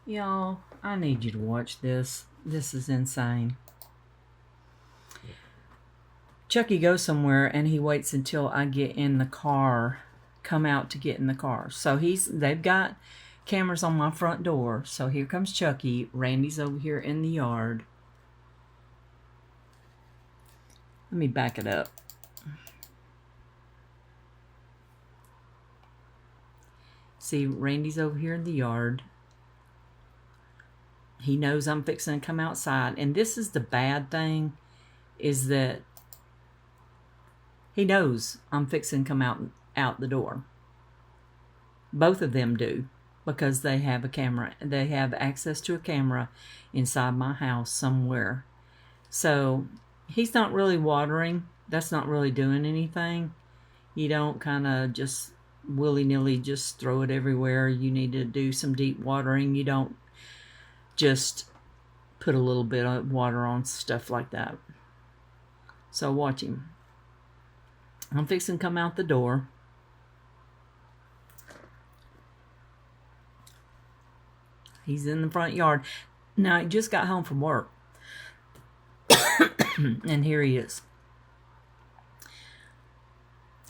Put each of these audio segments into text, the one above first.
Y'all, I need you to watch this. This is insane. Chucky goes somewhere and he waits until I get in the car, come out to get in the car. So they've got cameras on my front door. So here comes Chucky. Randy's over here in the yard. Let me back it up. See, Randy's over here in the yard. He knows I'm fixing to come outside. And this is the bad thing, is that he knows I'm fixing to come out the door. Both of them do, because they have a camera. They have access to a camera inside my house somewhere. So he's not really watering. That's not really doing anything. You don't kind of just willy-nilly just throw it everywhere. You need to do some deep watering. You don't just put a little bit of water on stuff like that. So watch him. I'm fixing to come out the door. He's in the front yard. Now, he just got home from work. And here he is.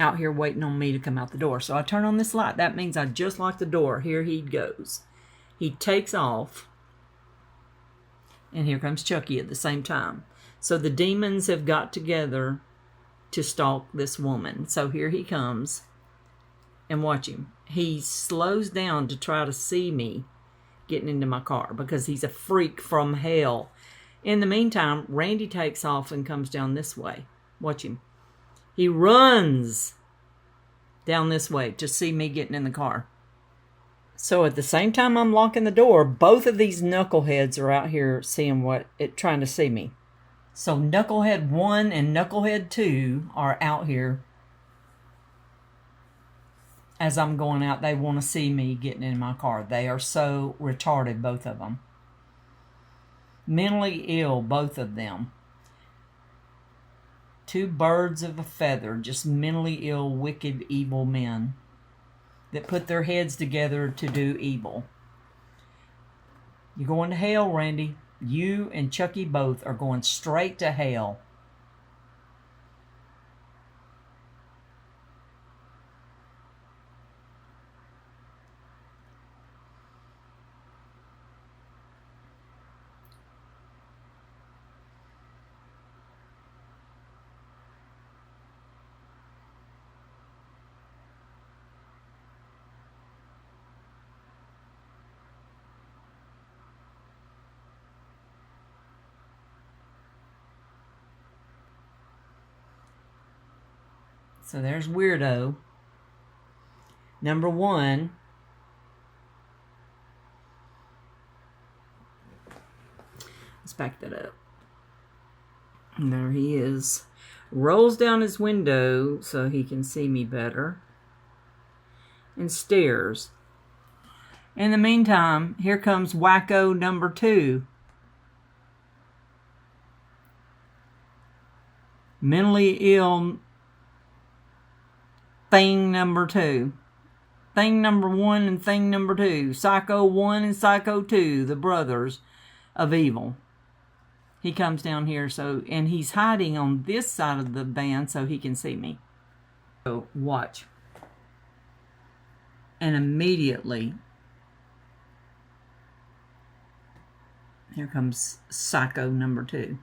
Out here waiting on me to come out the door. So I turn on this light. That means I just locked the door. Here he goes. He takes off. And here comes Chucky at the same time. So the demons have got together to stalk this woman. So here he comes. And watch him. He slows down to try to see me getting into my car, because he's a freak from hell. In the meantime, Randy takes off and comes down this way. Watch him. He runs down this way to see me getting in the car. So at the same time I'm locking the door, both of these knuckleheads are out here trying to see me. So Knucklehead 1 and Knucklehead 2 are out here. As I'm going out, they want to see me getting in my car. They are so retarded, both of them. Mentally ill, both of them. Two birds of a feather, just mentally ill, wicked, evil men that put their heads together to do evil. You're going to hell, Randy. You and Chucky both are going straight to hell. So there's weirdo. Number 1. Let's back that up. And there he is. Rolls down his window so he can see me better. And stares. In the meantime, here comes wacko number 2. Mentally ill thing number 2. Thing number 1 and thing number 2. Psycho 1 and Psycho 2, the brothers of evil. He comes down here, and he's hiding on this side of the van so he can see me. So watch. And immediately, here comes Psycho number 2.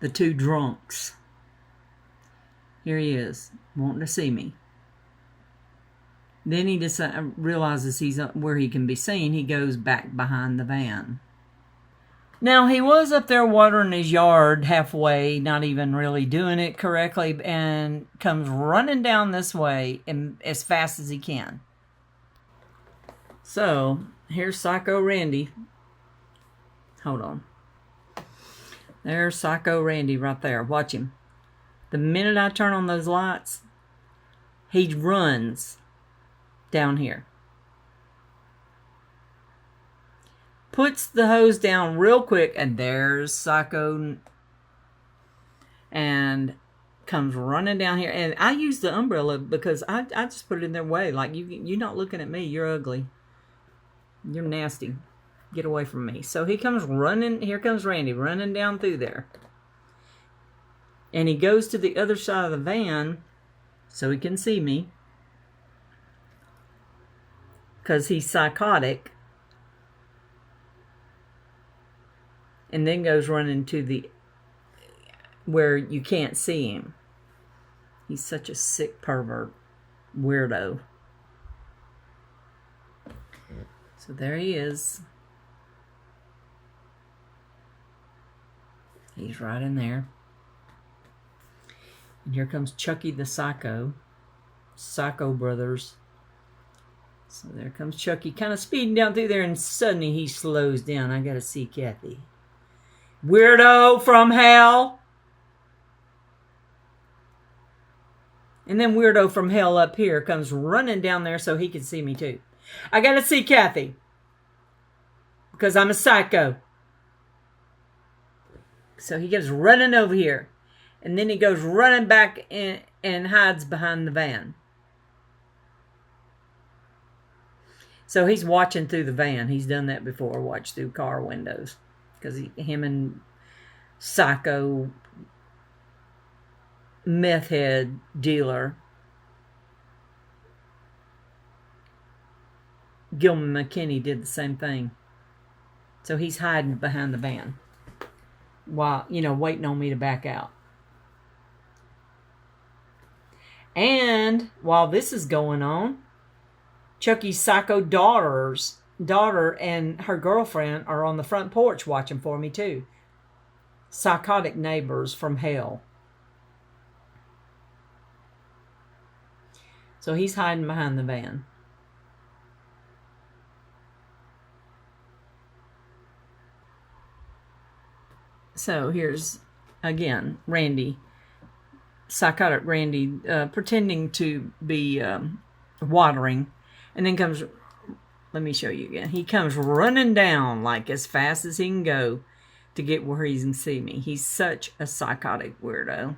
The 2 drunks. Here he is, wanting to see me. Then he realizes he's where he can be seen. He goes back behind the van. Now, he was up there watering his yard halfway, not even really doing it correctly, and comes running down this way as fast as he can. So, here's Psycho Randy. Hold on. There's Psycho Randy right there. Watch him. The minute I turn on those lights, he runs down here. Puts the hose down real quick, and there's Psycho. And comes running down here. And I use the umbrella because I just put it in their way. Like, you're not looking at me. You're ugly. You're nasty. Get away from me. So he comes running. Here comes Randy running down through there. And he goes to the other side of the van so he can see me. Because he's psychotic. And then goes running to the where you can't see him. He's such a sick pervert. Weirdo. So there he is. He's right in there. And here comes Chucky the Psycho. Psycho Brothers. So there comes Chucky, kind of speeding down through there, and suddenly he slows down. I gotta see Kathy. Weirdo from hell! And then Weirdo from hell up here comes running down there so he can see me too. I gotta see Kathy. Because I'm a psycho. So he goes running over here. And then he goes running back and hides behind the van. So he's watching through the van. He's done that before. Watched through car windows. Because him and psycho meth head dealer Gilman McKinney did the same thing. So he's hiding behind the van. While, waiting on me to back out. And while this is going on, Chucky's psycho daughter and her girlfriend are on the front porch watching for me too. Psychotic neighbors from hell. So he's hiding behind the van. So here's, again, Randy. Psychotic Randy pretending to be watering. And then comes, let me show you again. He comes running down like as fast as he can go to get where he can see me. He's such a psychotic weirdo.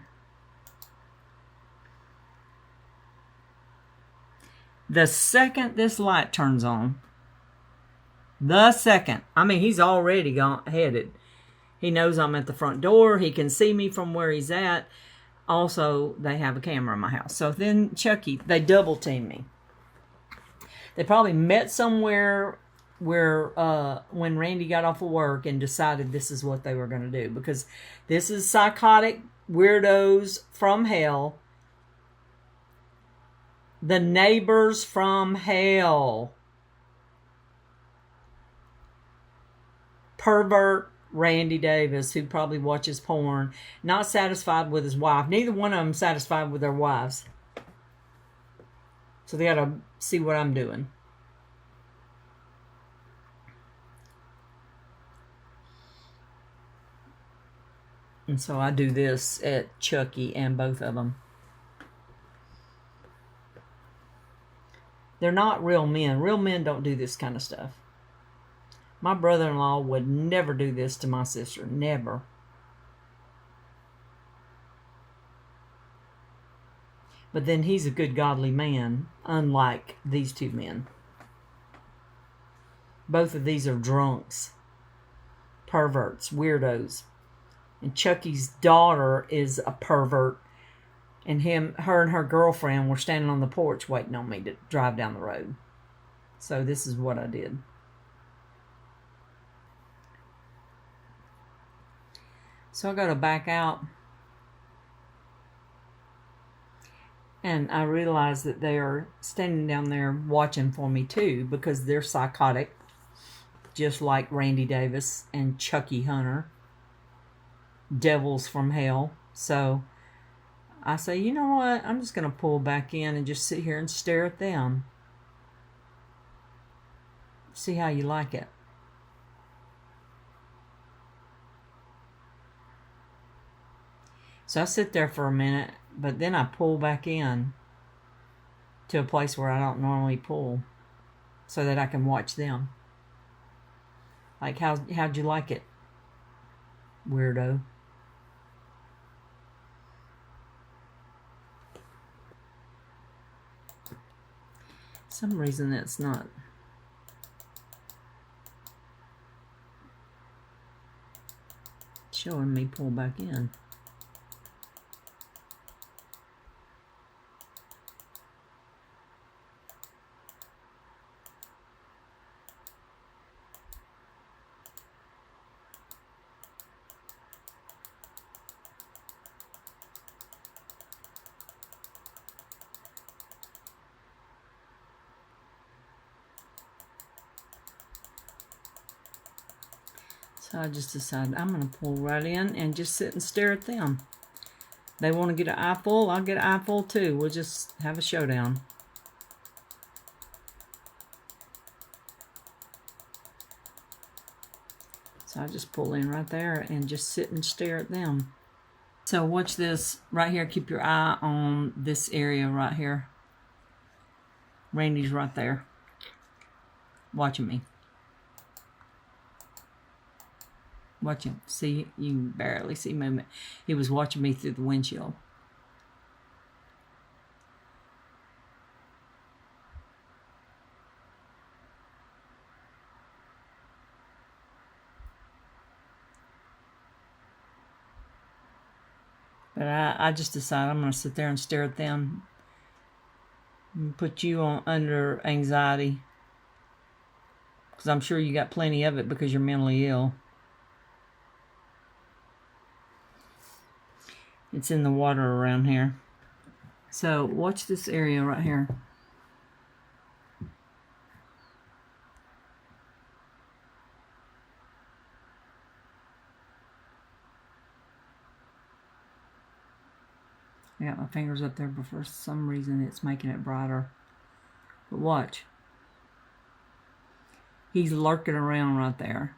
The second this light turns on, he's already headed. He knows I'm at the front door. He can see me from where he's at. Also, they have a camera in my house. So then Chucky, they double team me. They probably met somewhere where when Randy got off of work and decided this is what they were going to do. Because this is psychotic weirdos from hell. The neighbors from hell. Pervert Randy Davis, who probably watches porn, not satisfied with his wife. Neither one of them satisfied with their wives. So they got to see what I'm doing. And so I do this at Chucky and both of them. They're not real men. Real men don't do this kind of stuff. My brother-in-law would never do this to my sister. Never. But then he's a good godly man, unlike these two men. Both of these are drunks, perverts, weirdos. And Chucky's daughter is a pervert. And her and her girlfriend were standing on the porch waiting on me to drive down the road. So this is what I did. So I got to back out. And I realized that they are standing down there watching for me too, because they're psychotic, just like Randy Davis and Chucky Hunter, devils from hell. So I say, you know what? I'm just going to pull back in and just sit here and stare at them. See how you like it. So I sit there for a minute, but then I pull back in to a place where I don't normally pull so that I can watch them. Like, how'd you like it, weirdo? Some reason that's not. showing me pull back in. So I just decided I'm going to pull right in and just sit and stare at them. They want to get an eyeful, I'll get an eyeful too. We'll just have a showdown. So I just pull in right there and just sit and stare at them. So watch this right here. Keep your eye on this area right here. Randy's right there, watching me. Watch him. See, you can barely see movement. He was watching me through the windshield. But I just decided I'm going to sit there and stare at them. And put you on under anxiety. Because I'm sure you got plenty of it because you're mentally ill. It's in the water around here. So watch this area right here. I got my fingers up there, but for some reason it's making it brighter. But watch. He's lurking around right there.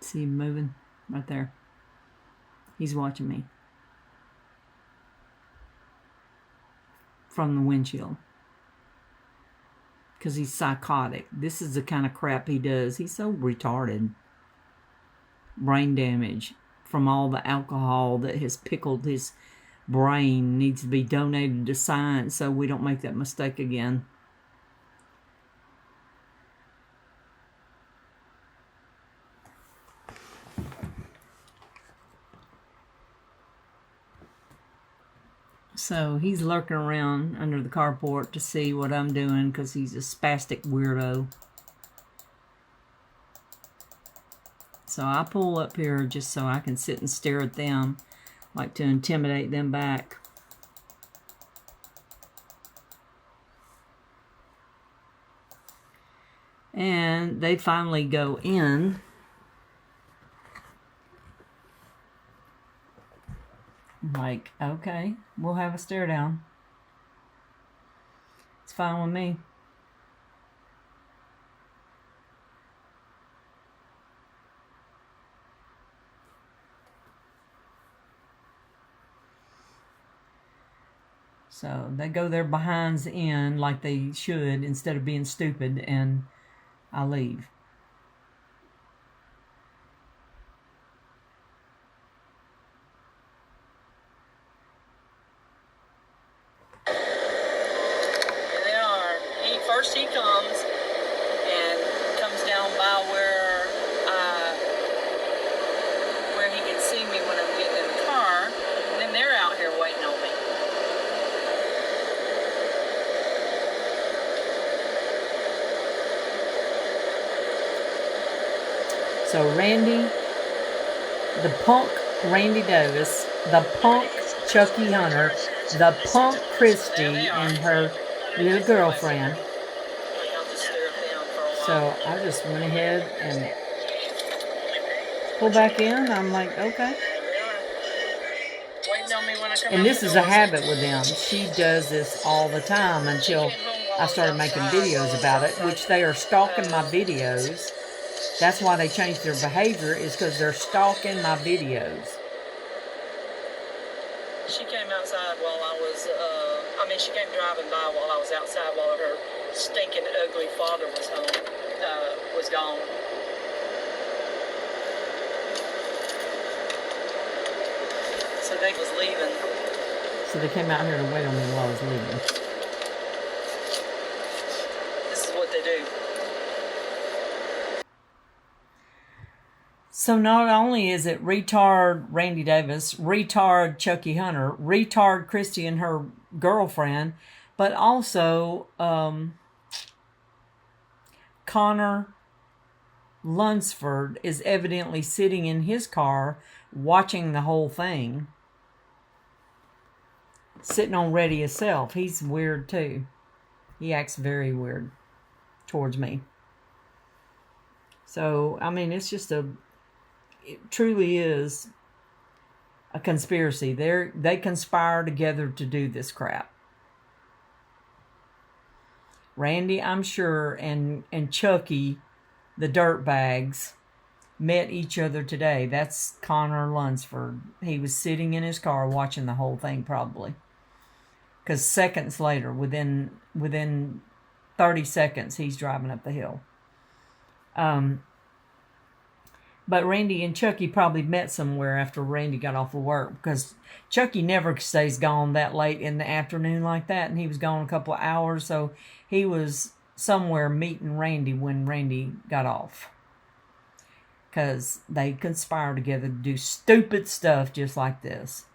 See him moving right there. He's watching me from the windshield because he's psychotic. This is the kind of crap he does. He's so retarded. Brain damage from all the alcohol that has pickled his brain needs to be donated to science so we don't make that mistake again. So he's lurking around under the carport to see what I'm doing because he's a spastic weirdo. So I pull up here just so I can sit and stare at them, like to intimidate them back. And they finally go in. Like, okay, we'll have a stare down. It's fine with me. So they go their behinds in like they should instead of being stupid, and I leave. First he comes and comes down by where he can see me when I'm getting in the car. And then they're out here waiting on me. So Randy, the punk Randy Davis, the punk Chucky Hunter, the punk Christy, and her little girlfriend. So I just went ahead and pulled back in. I'm like, okay. And this is a habit with them. She does this all the time until I started making videos about it, which they are stalking my videos. That's why they changed their behavior, is because they're stalking my videos. She came outside while I was, she came driving by while I was outside while her stinking, ugly father was home. was gone. So they was leaving. So they came out here to wait on me while I was leaving. This is what they do. So not only is it retard Randy Davis, retard Chucky Hunter, retard Christy and her girlfriend, but also Connor Lunsford is evidently sitting in his car watching the whole thing. Sitting on Reddy himself. He's weird too. He acts very weird towards me. So, I mean, it's just it truly is a conspiracy. They conspire together to do this crap. Randy, I'm sure, and Chucky, the dirtbags, met each other today. That's Connor Lunsford. He was sitting in his car watching the whole thing probably. Because seconds later, within 30 seconds, he's driving up the hill. But Randy and Chucky probably met somewhere after Randy got off of work, because Chucky never stays gone that late in the afternoon like that, and he was gone a couple of hours, so he was somewhere meeting Randy when Randy got off. Because they conspire together to do stupid stuff just like this.